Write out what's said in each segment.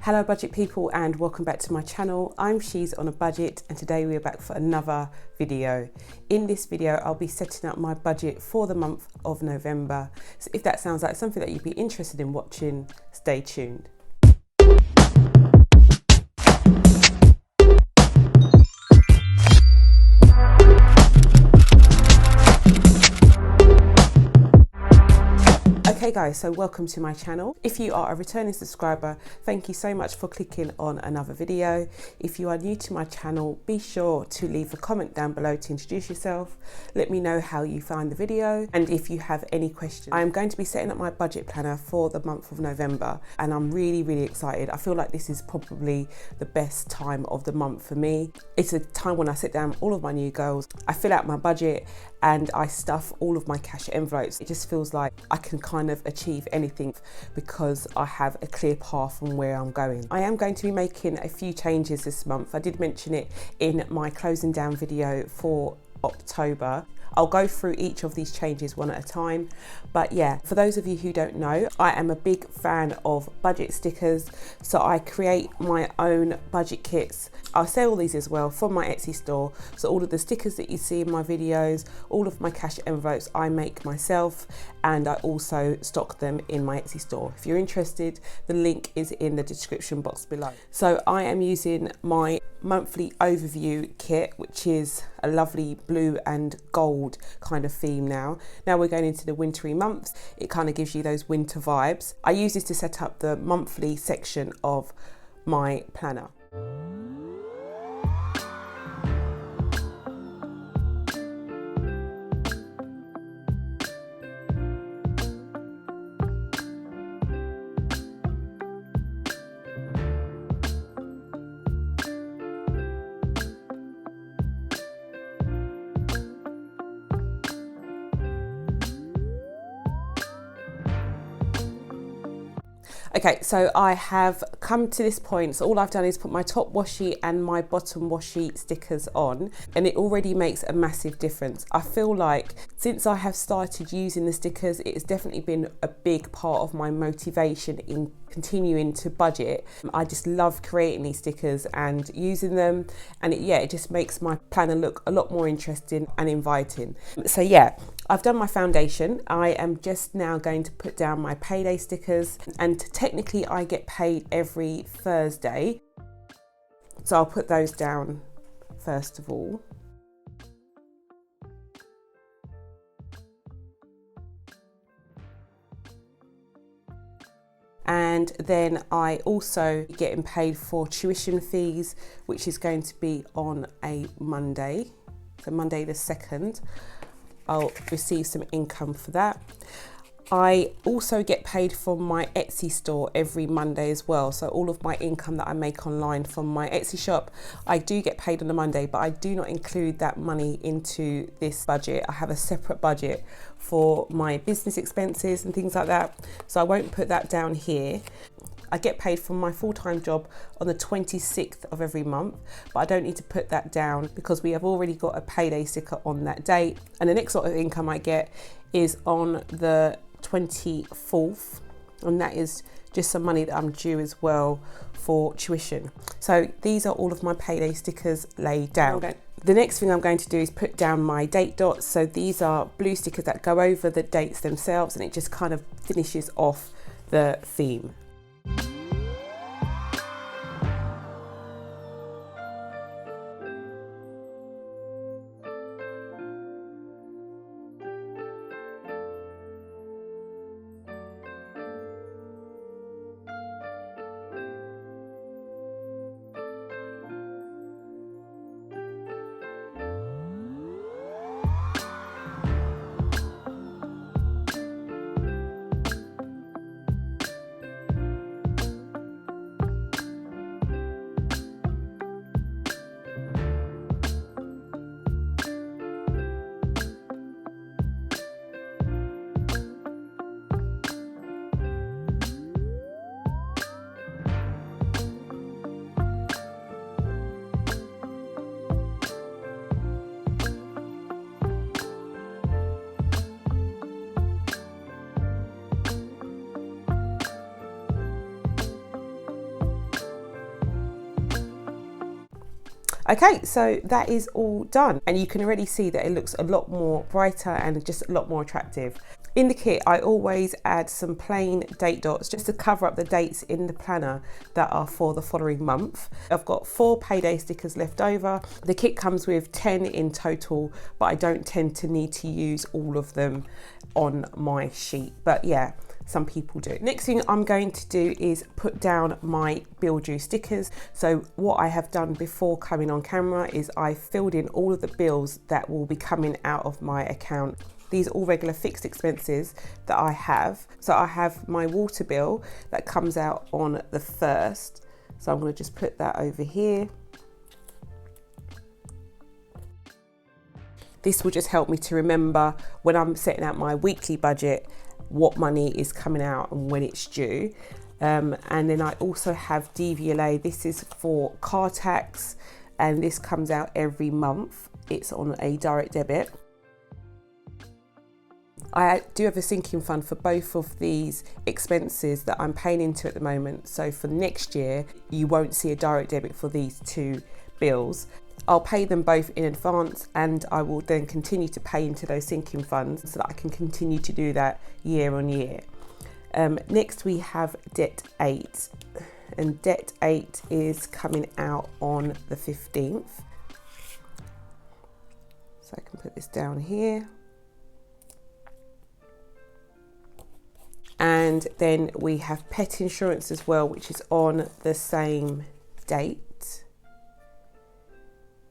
Hello budget people and welcome back to my channel. I'm She's on a Budget and today we are back for another video. In this video I'll be setting up my budget for the month of November. So if that sounds like something that you'd be interested in watching, stay tuned. Okay guys, so welcome to my channel. If you are a returning subscriber, thank you so much for clicking on another video. If you are new to my channel, be sure to leave a comment down below to introduce yourself. Let me know how you found the video and if you have any questions. I am going to be setting up my budget planner for the month of November and I'm really excited. I feel like this is probably the best time of the month for me. It's a time when I sit down all of my new goals, I fill out my budget and I stuff all of my cash envelopes. It just feels like I can kind of achieve anything because I have a clear path on where I'm going. I am going to be making a few changes this month. I did mention it in my closing down video for October. I'll go through each of these changes one at a time. But yeah, for those of you who don't know, I am a big fan of budget stickers. So I create my own budget kits. I sell these as well from my Etsy store. So all of the stickers that you see in my videos, all of my cash envelopes I make myself, and I also stock them in my Etsy store. If you're interested, the link is in the description box below. So I am using my monthly overview kit, which is a lovely blue and gold kind of theme now. Now we're going into the wintry months. It kind of gives you those winter vibes. I use this to set up the monthly section of my planner. Okay, so I have come to this point. So all I've done is put my top washi and my bottom washi stickers on, and it already makes a massive difference. I feel like since I have started using the stickers, it has definitely been a big part of my motivation in continuing to budget. I just love creating these stickers and using them, and it just makes my planner look a lot more interesting and inviting. So yeah, I've done my foundation. I am just now going to put down my Payday stickers, and technically I get paid every Thursday. So I'll put those down first of all. And then I also getting paid for tuition fees, which is going to be on a Monday. So Monday the 2nd, I'll receive some income for that. I also get paid from my Etsy store every Monday as well. So all of my income that I make online from my Etsy shop, I do get paid on a Monday, but I do not include that money into this budget. I have a separate budget for my business expenses and things like that. So I won't put that down here. I get paid from my full-time job on the 26th of every month, but I don't need to put that down because we have already got a Payday sticker on that date. And the next sort of income I get is on the 24th, and that is just some money that I'm due as well for tuition. So these are all of my Payday stickers laid down. Okay. The next thing I'm going to do is put down my date dots. So these are blue stickers that go over the dates themselves, and it just kind of finishes off the theme. Okay, so that is all done, and you can already see that it looks a lot more brighter and just a lot more attractive. In the kit, I always add some plain date dots just to cover up the dates in the planner that are for the following month. I've got 4 payday stickers left over. The kit comes with 10 in total, but I don't tend to need to use all of them on my sheet. But yeah, some people do. Next thing I'm going to do is put down my bill due stickers. So what I have done before coming on camera is I filled in all of the bills that will be coming out of my account. These are all regular fixed expenses that I have. So I have my water bill that comes out on the 1st. So I'm going to just put that over here. This will just help me to remember when I'm setting out my weekly budget what money is coming out and when it's due. And then I also have DVLA. This is for car tax, and this comes out every month. It's on a direct debit. I do have a sinking fund for both of these expenses that I'm paying into at the moment. So for next year, you won't see a direct debit for these 2 bills. I'll pay them both in advance, and I will then continue to pay into those sinking funds so that I can continue to do that year on year. Next we have debt 8, and debt 8 is coming out on the 15th. So I can put this down here. And then we have pet insurance as well, which is on the same date.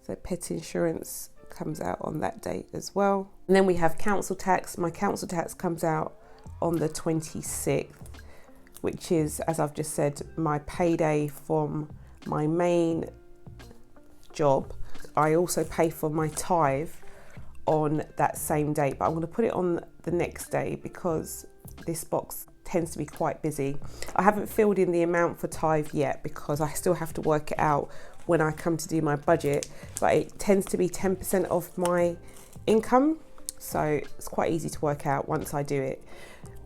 So pet insurance comes out on that date as well. And then we have council tax. My council tax comes out on the 26th, which is, as I've just said, my payday from my main job. I also pay for my tithe on that same date, but I'm going to put it on the next day because this box tends to be quite busy. I haven't filled in the amount for tithe yet because I still have to work it out when I come to do my budget, but it tends to be 10% of my income, so it's quite easy to work out once I do it.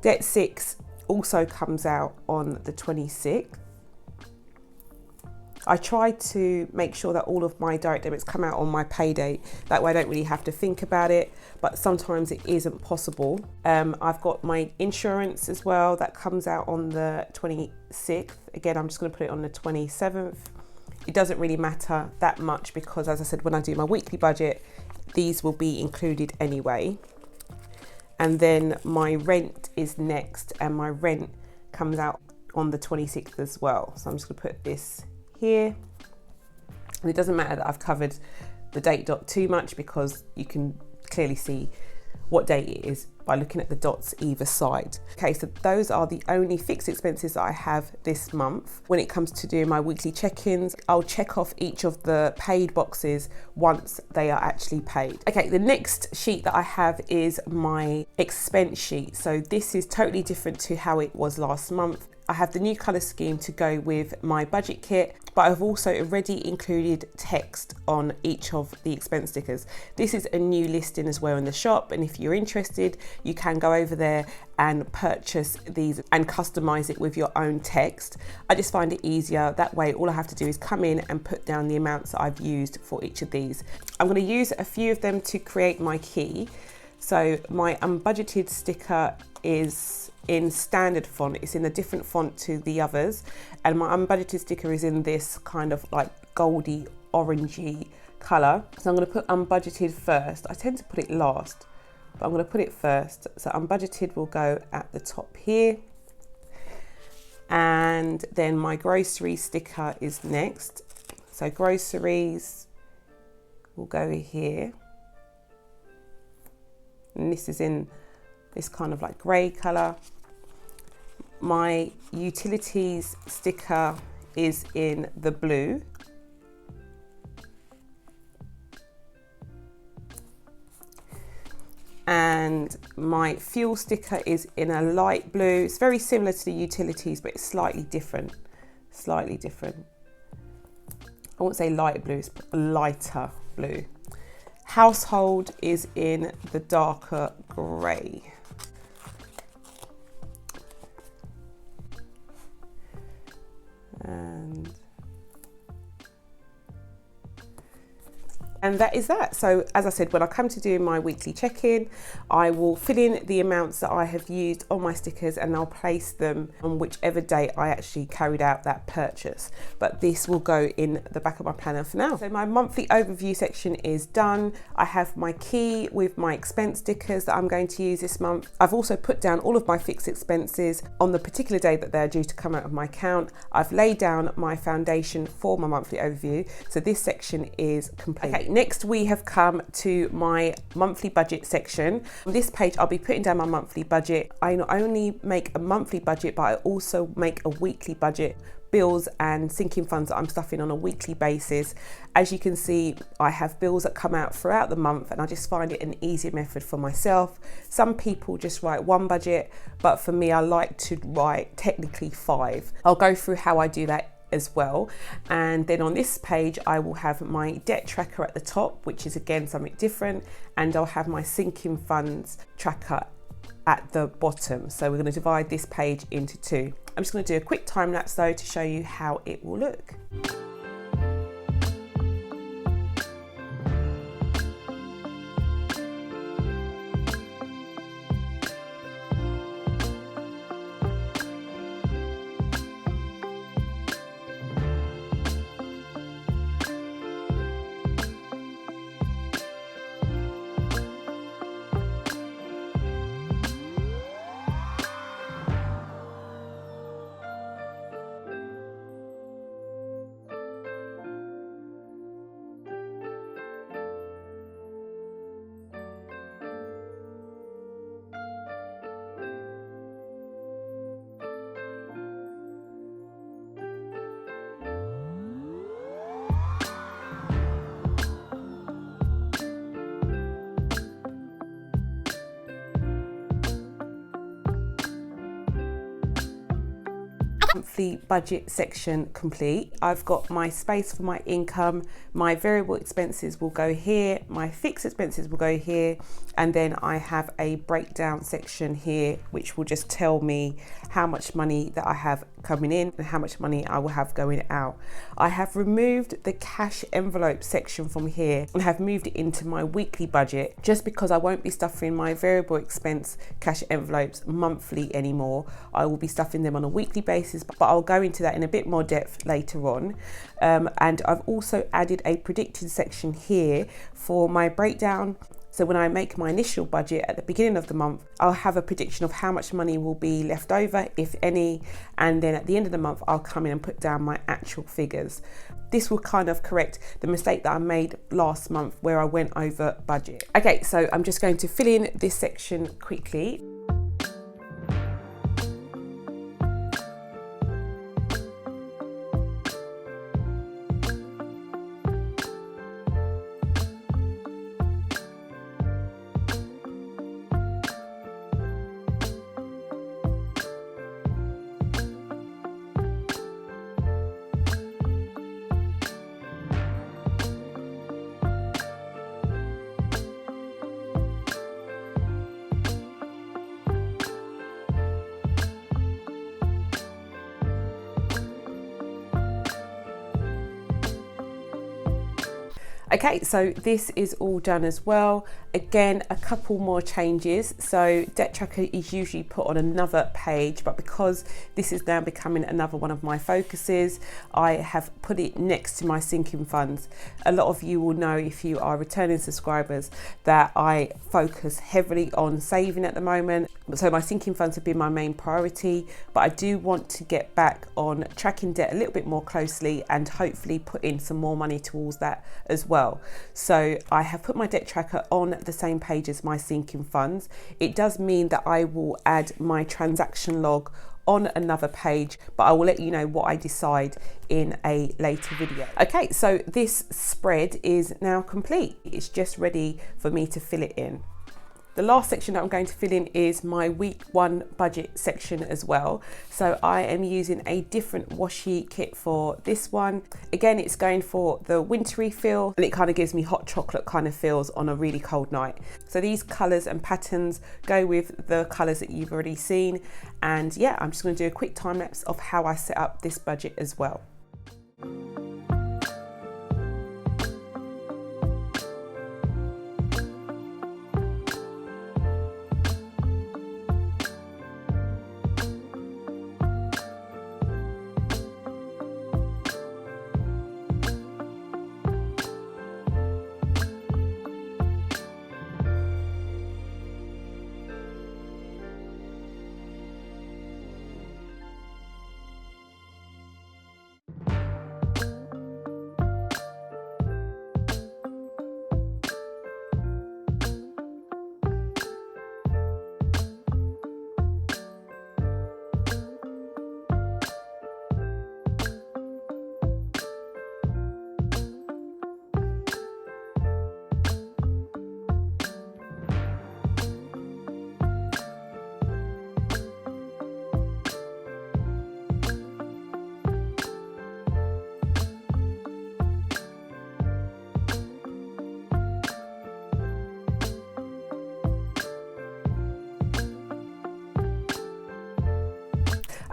Debt 6 also comes out on the 26th. I try to make sure that all of my direct debits come out on my pay date. That way I don't really have to think about it, but sometimes it isn't possible. I've got my insurance as well that comes out on the 26th. Again, I'm just going to put it on the 27th. It doesn't really matter that much because, as I said, when I do my weekly budget, these will be included anyway. And then my rent is next, and my rent comes out on the 26th as well. So I'm just going to put this here, and it doesn't matter that I've covered the date dot too much because you can clearly see what date it is by looking at the dots either side. Okay, so those are the only fixed expenses that I have this month. When it comes to doing my weekly check-ins, I'll check off each of the paid boxes once they are actually paid. Okay, the next sheet that I have is my expense sheet. So this is totally different to how it was last month. I have the new colour scheme to go with my budget kit, but I've also already included text on each of the expense stickers. This is a new listing as well in the shop, and if you're interested, you can go over there and purchase these and customise it with your own text. I just find it easier. That way, all I have to do is come in and put down the amounts that I've used for each of these. I'm going to use a few of them to create my key. So my unbudgeted sticker is in standard font. It's in a different font to the others, and my unbudgeted sticker is in this kind of like goldy orangey colour. So I'm going to put unbudgeted first. I tend to put it last, but I'm going to put it first. So unbudgeted will go at the top here, and then my grocery sticker is next. So groceries will go here, and this is in this kind of like grey colour. My utilities sticker is in the blue. And my fuel sticker is in a light blue. It's very similar to the utilities, but it's slightly different. Slightly different. I won't say light blue, it's lighter blue. Household is in the darker grey. And And that is that. So as I said, when I come to do my weekly check-in, I will fill in the amounts that I have used on my stickers and I'll place them on whichever date I actually carried out that purchase. But this will go in the back of my planner for now. So my monthly overview section is done. I have my key with my expense stickers that I'm going to use this month. I've also put down all of my fixed expenses on the particular day that they're due to come out of my account. I've laid down my foundation for my monthly overview. So this section is complete. Okay, next we have come to my monthly budget section. On this page, I'll be putting down my monthly budget. I not only make a monthly budget, but I also make a weekly budget, bills and sinking funds that I'm stuffing on a weekly basis. As you can see, I have bills that come out throughout the month and I just find it an easier method for myself. Some people just write one budget, but for me, I like to write technically 5. I'll go through how I do that as well. And then on this page, I will have my debt tracker at the top, which is again something different. And I'll have my sinking funds tracker at the bottom. So we're going to divide this page into 2. I'm just going to do a quick time lapse though to show you how it will look. Monthly budget section complete. I've got my space for my income, my variable expenses will go here, my fixed expenses will go here, and then I have a breakdown section here which will just tell me how much money that I have coming in and how much money I will have going out. I have removed the cash envelope section from here and have moved it into my weekly budget just because I won't be stuffing my variable expense cash envelopes monthly anymore. I will be stuffing them on a weekly basis, but I'll go into that in a bit more depth later on. And I've also added a predicted section here for my breakdown. So when I make my initial budget at the beginning of the month, I'll have a prediction of how much money will be left over, if any, and then at the end of the month, I'll come in and put down my actual figures. This will kind of correct the mistake that I made last month where I went over budget. Okay, so I'm just going to fill in this section quickly. Okay, so this is all done as well. Again, a couple more changes. So debt tracker is usually put on another page, but because this is now becoming another one of my focuses, I have put it next to my sinking funds. A lot of you will know, if you are returning subscribers, that I focus heavily on saving at the moment. So my sinking funds have been my main priority, but I do want to get back on tracking debt a little bit more closely and hopefully put in some more money towards that as well. So I have put my debt tracker on the same page as my sinking funds. It does mean that I will add my transaction log on another page, but I will let you know what I decide in a later video. Okay, so this spread is now complete. It's just ready for me to fill it in. The last section that I'm going to fill in is my week 1 budget section as well. So I am using a different washi kit for this one. Again, it's going for the wintry feel, and it kind of gives me hot chocolate kind of feels on a really cold night. So these colors and patterns go with the colors that you've already seen. And yeah, I'm just going to do a quick time lapse of how I set up this budget as well.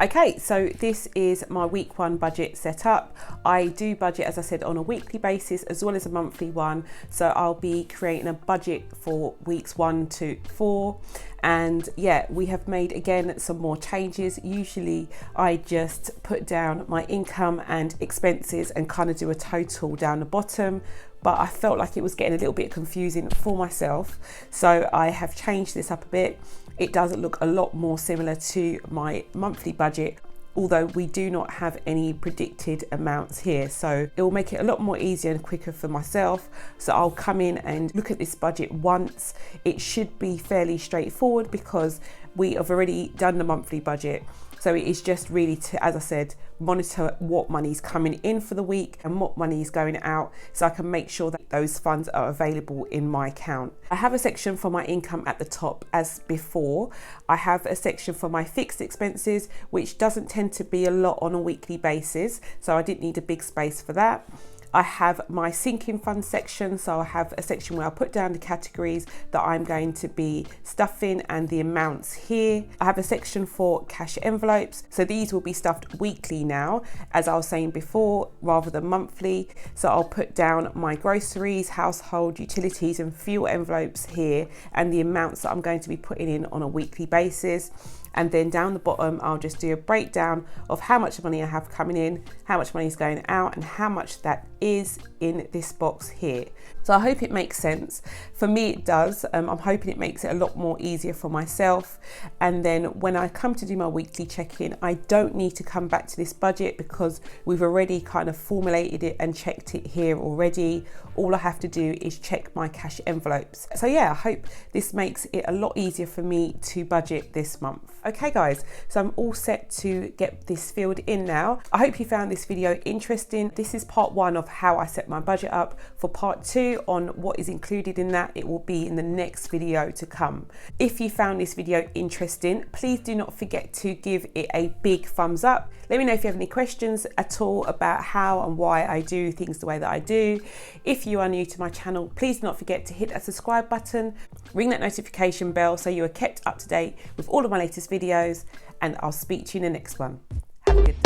Okay, so this is my week 1 budget set up. I do budget, as I said, on a weekly basis as well as a monthly one. So I'll be creating a budget for weeks 1 to 4. And yeah, we have made again some more changes. Usually I just put down my income and expenses and kind of do a total down the bottom, but I felt like it was getting a little bit confusing for myself. So I have changed this up a bit. It does look a lot more similar to my monthly budget, although we do not have any predicted amounts here. So it will make it a lot more easier and quicker for myself. So I'll come in and look at this budget once. It should be fairly straightforward because we have already done the monthly budget. So it is just really to, as I said, monitor what money is coming in for the week and what money is going out, so I can make sure that those funds are available in my account. I have a section for my income at the top as before. I have a section for my fixed expenses, which doesn't tend to be a lot on a weekly basis, so I didn't need a big space for that. I have my sinking fund section, so I have a section where I put down the categories that I'm going to be stuffing and the amounts here. I have a section for cash envelopes, so these will be stuffed weekly now, as I was saying before, rather than monthly. So I'll put down my groceries, household, utilities and fuel envelopes here and the amounts that I'm going to be putting in on a weekly basis. And then down the bottom, I'll just do a breakdown of how much money I have coming in, how much money is going out, and how much that is in this box here. So I hope it makes sense. For me, it does. I'm hoping it makes it a lot more easier for myself. And then when I come to do my weekly check-in, I don't need to come back to this budget because we've already kind of formulated it and checked it here already. All I have to do is check my cash envelopes. So yeah, I hope this makes it a lot easier for me to budget this month. Okay guys, so I'm all set to get this filled in now. I hope you found this video interesting. This is part 1 of how I set my budget up. For part 2 on what is included in that, it will be in the next video to come. If you found this video interesting, please do not forget to give it a big thumbs up. Let me know if you have any questions at all about how and why I do things the way that I do. If you are new to my channel, please do not forget to hit that subscribe button, ring that notification bell so you are kept up to date with all of my latest videos, and I'll speak to you in the next one. Have a good day.